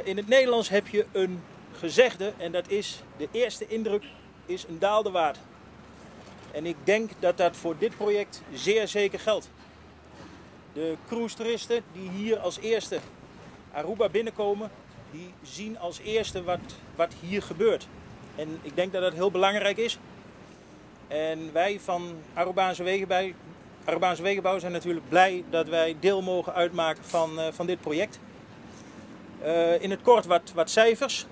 In het Nederlands heb je een gezegde en dat is: de eerste indruk is een daalde waard. En ik denk dat dat voor dit project zeer zeker geldt. De cruise-toeristen die hier als eerste Aruba binnenkomen, die zien als eerste wat hier gebeurt. En ik denk dat dat heel belangrijk is. En wij van Arubaanse Wegenbouw zijn natuurlijk blij dat wij deel mogen uitmaken van dit project. In het kort wat cijfers.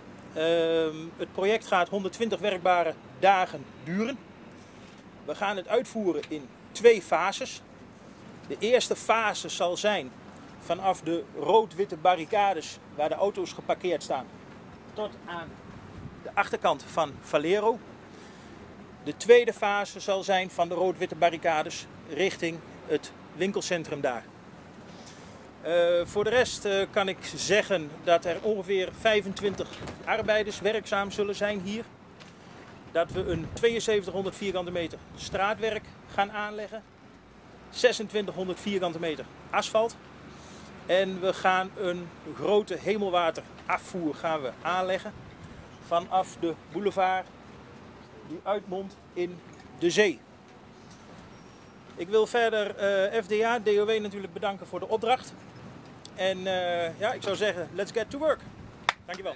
Het project gaat 120 werkbare dagen duren. We gaan het uitvoeren in 2 fases. De eerste fase zal zijn vanaf de rood-witte barricades waar de auto's geparkeerd staan tot aan de achterkant van Valero. De tweede fase zal zijn van de rood-witte barricades richting het winkelcentrum daar. Voor de rest kan ik zeggen dat er ongeveer 25 arbeiders werkzaam zullen zijn hier. Dat we een 7200 vierkante meter straatwerk gaan aanleggen. 2600 vierkante meter asfalt. En we gaan een grote hemelwaterafvoer gaan we aanleggen vanaf de boulevard die uitmondt in de zee. Ik wil verder FDA, DOW natuurlijk bedanken voor de opdracht. En ja, ik zou zeggen, let's get to work. Dankjewel.